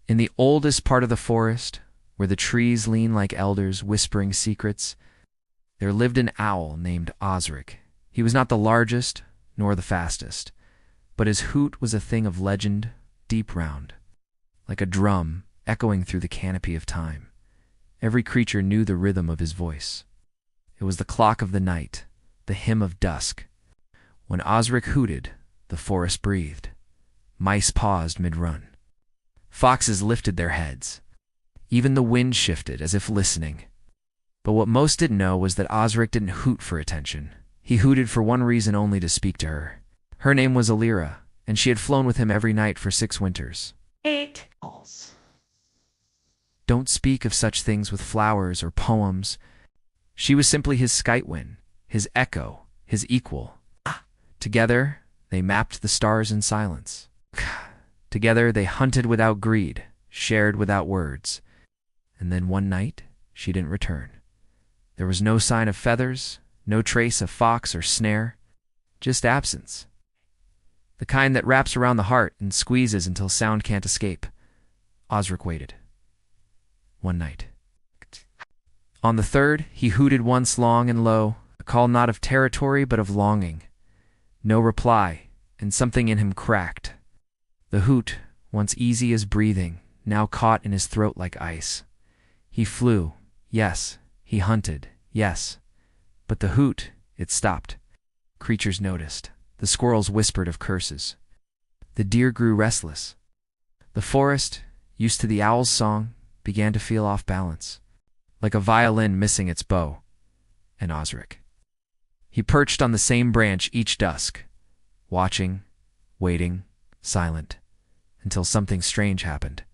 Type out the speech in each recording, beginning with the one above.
In the oldest part of the forest, where the trees lean like elders whispering secrets, there lived an owl named Osric. He was not the largest, nor the fastest, but his hoot was a thing of legend, deep round, like a drum echoing through the canopy of time. Every creature knew the rhythm of his voice. It was the clock of the night, the hymn of dusk. When Osric hooted, the forest breathed. Mice paused mid-run. Foxes lifted their heads. Even the wind shifted as if listening. But what most didn't know was that Osric didn't hoot for attention. He hooted for one reason only: to speak to her. Her name was Alira, and she had flown with him every night for 6 winters. 8 calls. Don't speak of such things with flowers or poems. She was simply his skite-wind, his echo, his equal. Together, they mapped the stars in silence. Together, they hunted without greed, shared without words. And then one night, she didn't return. There was no sign of feathers, no trace of fox or snare, just absence. The kind that wraps around the heart and squeezes until sound can't escape. Osric waited. One night. On the third, he hooted once long and low, a call not of territory but of longing. No reply, and something in him cracked. The hoot, once easy as breathing, now caught in his throat like ice. He flew, yes. He hunted, yes. But the hoot, it stopped. Creatures noticed. The squirrels whispered of curses. The deer grew restless. The forest, used to the owl's song, began to feel off balance, like a violin missing its bow. And Osric. He perched on the same branch each dusk, watching, waiting, silent, until something strange happened.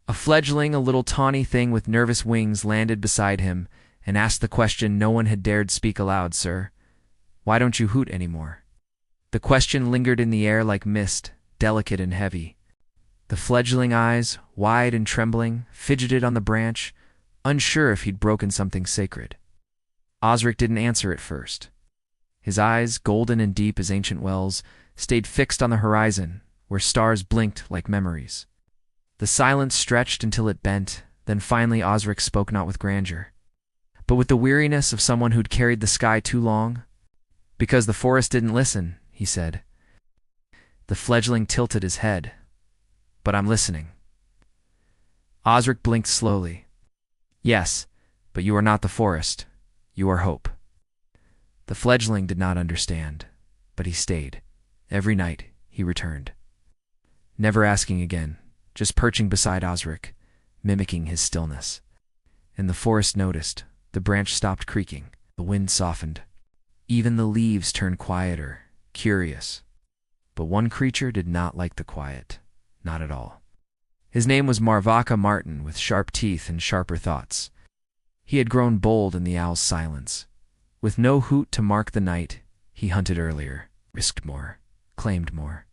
A fledgling, a little tawny thing with nervous wings, landed beside him and asked the question no one had dared speak aloud. "Sir, why don't you hoot anymore?" The question lingered in the air like mist, delicate and heavy. The fledgling eyes, wide and trembling, fidgeted on the branch, unsure if he'd broken something sacred. Osric didn't answer at first. His eyes, golden and deep as ancient wells, stayed fixed on the horizon, where stars blinked like memories. The silence stretched until it bent, then finally Osric spoke, not with grandeur, but with the weariness of someone who'd carried the sky too long. "Because the forest didn't listen," he said. The fledgling tilted his head. "But I'm listening." Osric blinked slowly. "Yes, but you are not the forest. You are hope." The fledgling did not understand, but he stayed. Every night he returned. Never asking again, just perching beside Osric, mimicking his stillness. And the forest noticed. The branch stopped creaking. The wind softened. Even the leaves turned quieter, curious. But one creature did not like the quiet. Not at all. His name was Marvaca Martin, with sharp teeth and sharper thoughts. He had grown bold in the owl's silence. With no hoot to mark the night, he hunted earlier, risked more, claimed more.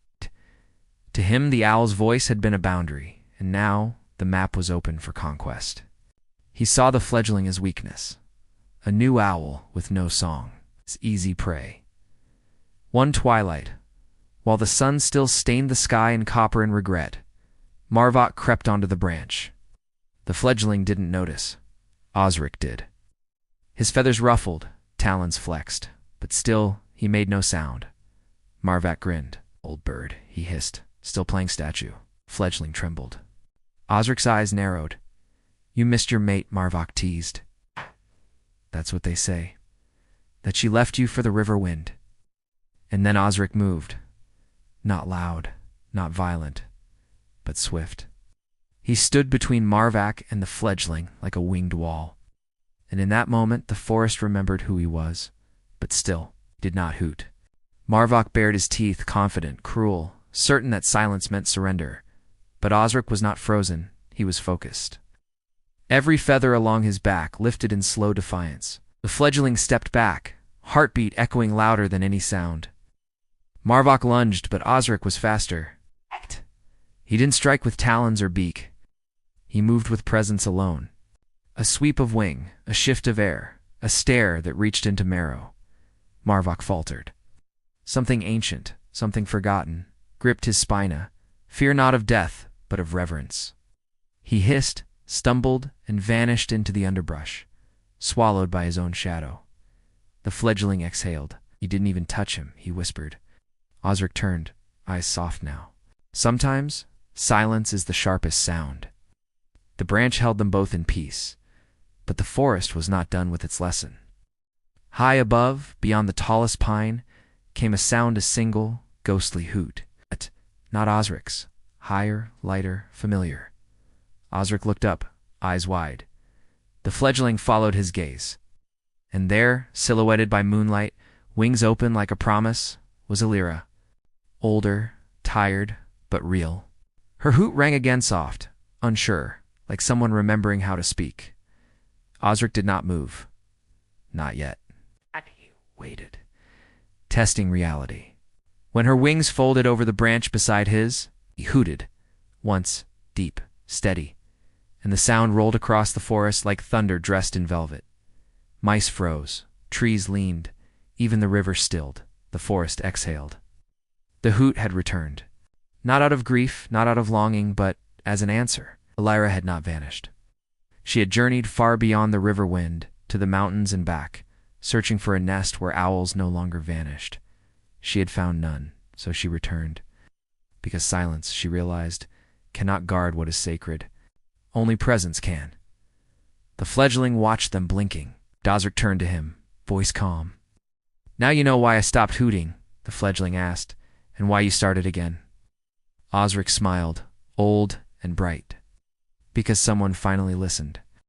To him, the owl's voice had been a boundary, and now the map was open for conquest. He saw the fledgling as weakness. A new owl with no song, his easy prey. One twilight, while the sun still stained the sky in copper and regret, Marvac crept onto the branch. The fledgling didn't notice. Osric did. His feathers ruffled, talons flexed, but still he made no sound. Marvac grinned. "Old bird," he hissed, still playing statue. Fledgling trembled. Osric's eyes narrowed. "You missed your mate," Marvac teased. "That's what they say. That she left you for the river wind." And then Osric moved. Not loud, not violent, but swift. He stood between Marvac and the fledgling like a winged wall. And in that moment the forest remembered who he was, but still did not hoot. Marvac bared his teeth, confident, cruel, certain that silence meant surrender. But Osric was not frozen, he was focused. Every feather along his back lifted in slow defiance. The fledgling stepped back, heartbeat echoing louder than any sound. Marvac lunged, but Osric was faster. He didn't strike with talons or beak. He moved with presence alone. A sweep of wing, a shift of air, a stare that reached into marrow. Marvac faltered. Something ancient, something forgotten, gripped his spina. Fear not of death, but of reverence. He hissed, stumbled, and vanished into the underbrush, swallowed by his own shadow. The fledgling exhaled. "You didn't even touch him," he whispered. Osric turned, eyes soft now. Sometimes, silence is the sharpest sound. The branch held them both in peace, but the forest was not done with its lesson. High above, beyond the tallest pine, came a sound, a single, ghostly hoot. But not Osric's. Higher, lighter, familiar. Osric looked up, eyes wide. The fledgling followed his gaze. And there, silhouetted by moonlight, wings open like a promise, was Illyra. Older, tired, but real. Her hoot rang again soft, unsure, like someone remembering how to speak. Osric did not move. Not yet. He waited, testing reality. When her wings folded over the branch beside his, he hooted, once, deep, steady, and the sound rolled across the forest like thunder dressed in velvet. Mice froze, trees leaned, even the river stilled, the forest exhaled. The hoot had returned. Not out of grief, not out of longing, but as an answer. Illyra had not vanished. She had journeyed far beyond the river wind, to the mountains and back, searching for a nest where owls no longer vanished. She had found none, so she returned. Because silence, she realized, cannot guard what is sacred. Only presence can. The fledgling watched them blinking. Osric turned to him, voice calm. "Now you know why I stopped hooting," the fledgling asked, "and why you started again." Osric smiled, old and bright. "Because someone finally listened."